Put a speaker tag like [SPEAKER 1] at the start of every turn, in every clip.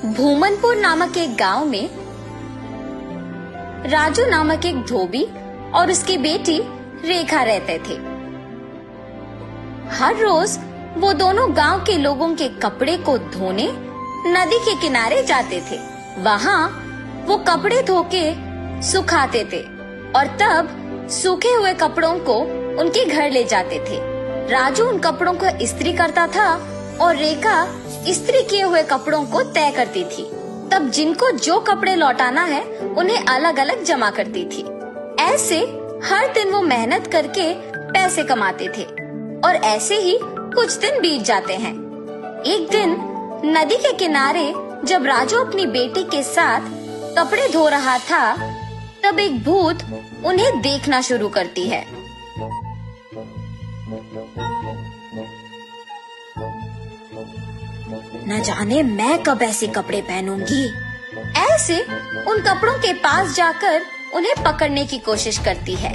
[SPEAKER 1] भूमनपुर नामक एक गांव में राजू नामक एक धोबी और उसकी बेटी रेखा रहते थे। हर रोज वो दोनों गांव के लोगों के कपड़े को धोने नदी के किनारे जाते थे। वहाँ वो कपड़े धो के सुखाते थे और तब सूखे हुए कपड़ों को उनके घर ले जाते थे। राजू उन कपड़ों को इस्त्री करता था और रेखा इस्त्री किए हुए कपड़ों को तय करती थी। तब जिनको जो कपड़े लौटाना है उन्हें अलग अलग जमा करती थी। ऐसे हर दिन वो मेहनत करके पैसे कमाते थे और ऐसे ही कुछ दिन बीत जाते हैं। एक दिन नदी के किनारे जब राजू अपनी बेटी के साथ कपड़े धो रहा था, तब एक भूत उन्हें देखना शुरू करती है। न जाने मैं कब ऐसे कपड़े पहनूंगी। ऐसे उन कपड़ों के पास जाकर उन्हें पकड़ने की कोशिश करती है,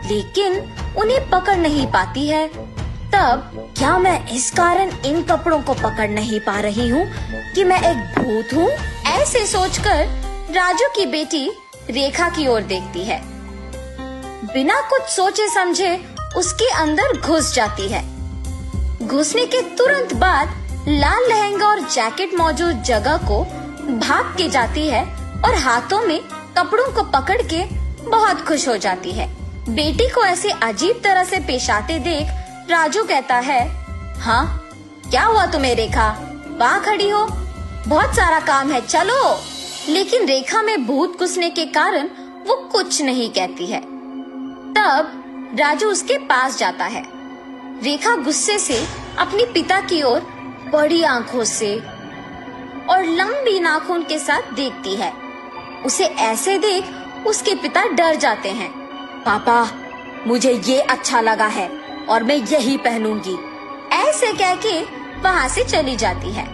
[SPEAKER 1] लेकिन उन्हें पकड़ नहीं पाती है। तब क्या मैं इस कारण इन कपड़ों को पकड़ नहीं पा रही हूँ कि मैं एक भूत हूँ? ऐसे सोचकर राजू की बेटी रेखा की ओर देखती है। बिना कुछ सोचे समझे उसके अंदर घुस जाती है। घुसने के तुरंत बाद लाल लहंगा और जैकेट मौजूद जगह को भाग के जाती है और हाथों में कपड़ों को पकड़ के बहुत खुश हो जाती है। बेटी को ऐसे अजीब तरह से पेश आते देख राजू कहता है, हाँ क्या हुआ तुम्हें रेखा? वहाँ खड़ी हो, बहुत सारा काम है, चलो। लेकिन रेखा में भूत घुसने के कारण वो कुछ नहीं कहती है। तब राजू उसके पास जाता है। रेखा गुस्से से अपनी पिता की ओर बड़ी आंखों से और लंबी नाखून के साथ देखती है। उसे ऐसे देख उसके पिता डर जाते हैं। पापा, मुझे ये अच्छा लगा है और मैं यही पहनूंगी, ऐसे कह के वहाँ से चली जाती है।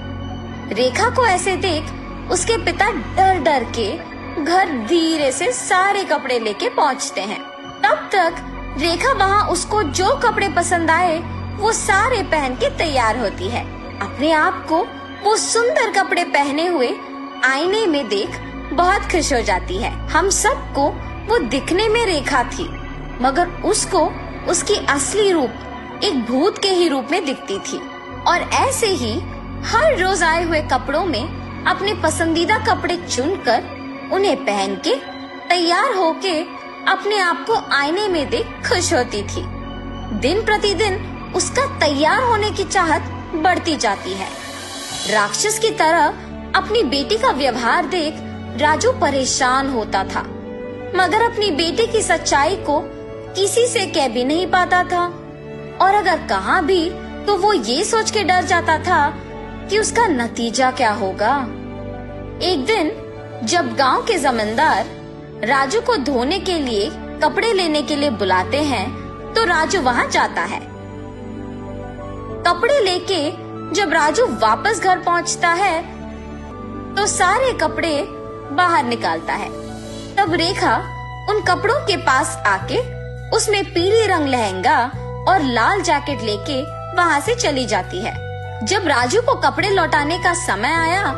[SPEAKER 1] रेखा को ऐसे देख उसके पिता डर डर के घर धीरे से सारे कपड़े लेके पहुँचते हैं। तब तक रेखा वहाँ उसको जो कपड़े पसंद आए वो सारे पहन के तैयार होती है। अपने आप को वो सुंदर कपड़े पहने हुए आईने में देख बहुत खुश हो जाती है। हम सबको वो दिखने में रेखा थी, मगर उसको उसकी असली रूप एक भूत के ही रूप में दिखती थी। और ऐसे ही हर रोज आए हुए कपड़ों में अपने पसंदीदा कपड़े चुनकर उन्हें पहन के तैयार होके अपने आप को आईने में देख खुश होती थी। दिन प्रतिदिन उसका तैयार होने की चाहत बढ़ती जाती है। राक्षस की तरह अपनी बेटी का व्यवहार देख राजू परेशान होता था, मगर अपनी बेटी की सच्चाई को किसी से कह भी नहीं पाता था, और अगर कहा भी तो वो ये सोच के डर जाता था कि उसका नतीजा क्या होगा। एक दिन जब गांव के जमींदार राजू को धोने के लिए कपड़े लेने के लिए बुलाते हैं, तो राजू वहाँ जाता है। कपड़े लेके जब राजू वापस घर पहुँचता है तो सारे कपड़े बाहर निकालता है। तब रेखा उन कपड़ों के पास आके उसमें पीले रंग लहंगा और लाल जैकेट लेके वहाँ से चली जाती है। जब राजू को कपड़े लौटाने का समय आया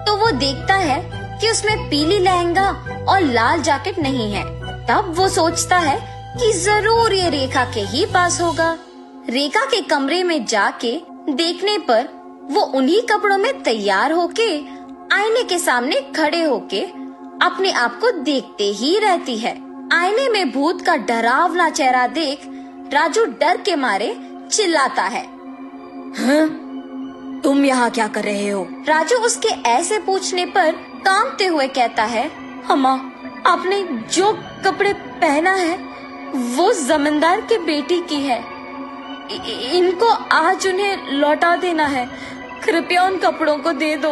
[SPEAKER 1] तो वो देखता है कि उसमें पीली लहंगा और लाल जैकेट नहीं है। तब वो सोचता है कि जरूर ये रेखा के ही पास होगा। रेखा के कमरे में जाके देखने पर वो उन्हीं कपड़ों में तैयार होके आईने के सामने खड़े होके अपने आप को देखते ही रहती है। आईने में भूत का डरावना चेहरा देख राजू डर के मारे चिल्लाता है, हाँ? तुम यहाँ क्या कर रहे हो? राजू उसके ऐसे पूछने पर कांपते हुए कहता है, अम्मा, आपने जो कपड़े पहना है वो जमींदार के बेटी की है। इनको आज उन्हें लौटा देना है, कृपया उन कपड़ों को दे दो।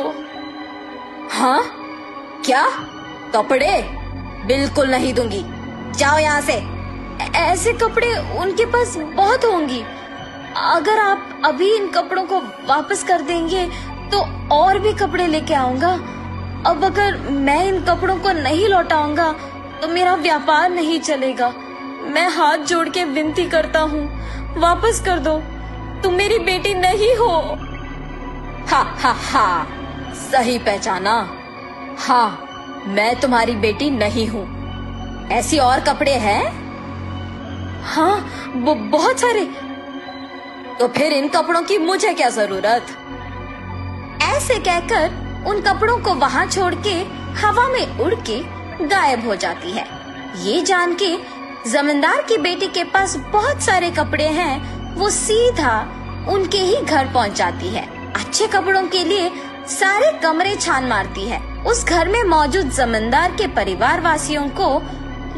[SPEAKER 1] हाँ? क्या? कपड़े? बिल्कुल नहीं दूंगी, जाओ यहाँ से। ऐसे कपड़े उनके पास बहुत होंगी, अगर आप अभी इन कपड़ों को वापस कर देंगे तो और भी कपड़े लेके आऊंगा। अब अगर मैं इन कपड़ों को नहीं लौटाऊंगा तो मेरा व्यापार नहीं चलेगा। मैं हाथ जोड़ के विनती करता हूँ, वापस कर दो, तुम मेरी बेटी नहीं हो। हा हा हा, सही पहचाना। हाँ, मैं तुम्हारी बेटी नहीं हूँ। ऐसी और कपड़े हैं? हाँ, बहुत सारे। तो फिर इन कपड़ों की मुझे क्या जरूरत? ऐसे कहकर उन कपड़ों को वहाँ छोड़ के हवा में उड़ के गायब हो जाती है। ये जान के जमींदार की बेटी के पास बहुत सारे कपड़े हैं, वो सीधा उनके ही घर पहुँच जाती है। अच्छे कपड़ों के लिए सारे कमरे छान मारती है। उस घर में मौजूद जमींदार के परिवार वासियों को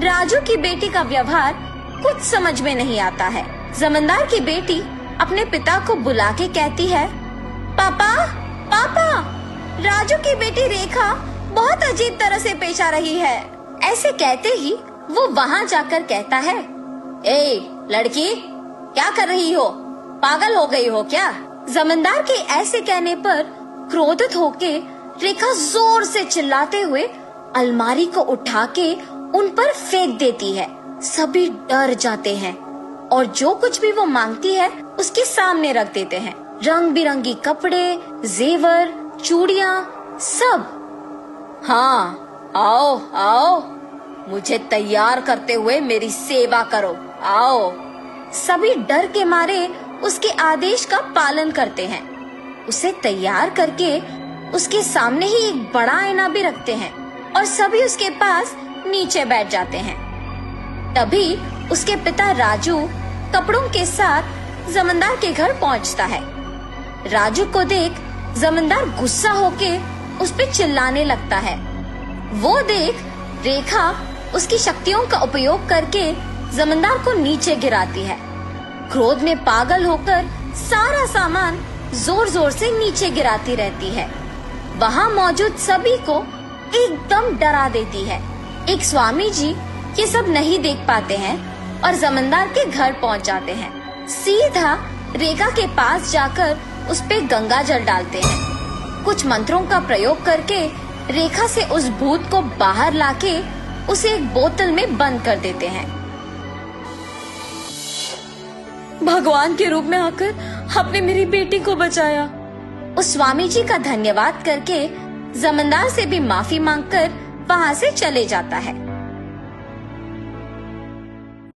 [SPEAKER 1] राजू की बेटी का व्यवहार कुछ समझ में नहीं आता है। जमींदार की बेटी अपने पिता को बुला के कहती है, पापा पापा, राजू की बेटी रेखा बहुत अजीब तरह से पेश आ रही है। ऐसे कहते ही वो वहाँ जाकर कहता है, ए लड़की, क्या कर रही हो? पागल हो गई हो क्या? जमींदार के ऐसे कहने पर क्रोधित होके रेखा जोर से चिल्लाते हुए अलमारी को उठा के उन पर फेंक देती है। सभी डर जाते हैं और जो कुछ भी वो मांगती है उसके सामने रख देते हैं। रंग बिरंगी कपड़े, जेवर, चूड़ियाँ, सब। हाँ, आओ आओ, मुझे तैयार करते हुए मेरी सेवा करो, आओ। सभी डर के मारे उसके आदेश का पालन करते हैं। उसे तैयार करके उसके सामने ही एक बड़ा आईना भी रखते हैं और सभी उसके पास नीचे बैठ जाते हैं। तभी उसके पिता राजू कपड़ों के साथ जमींदार के घर पहुंचता है। राजू को देख जमींदार गुस्सा होके उस पे चिल्लाने लगता है। वो देख रेखा उसकी शक्तियों का उपयोग करके जमींदार को नीचे गिराती है। क्रोध में पागल होकर सारा सामान जोर जोर से नीचे गिराती रहती है। वहाँ मौजूद सभी को एकदम डरा देती है। एक स्वामी जी ये सब नहीं देख पाते हैं और जमींदार के घर पहुँच जाते हैं। सीधा रेखा के पास जाकर उस पे गंगा जल डालते हैं। कुछ मंत्रों का प्रयोग करके रेखा से उस भूत को बाहर लाके उसे एक बोतल में बंद कर देते हैं। भगवान के रूप में आकर आपने मेरी बेटी को बचाया। उस स्वामी जी का धन्यवाद करके जमींदार से भी माफी मांगकर वहाँ से चले जाता है।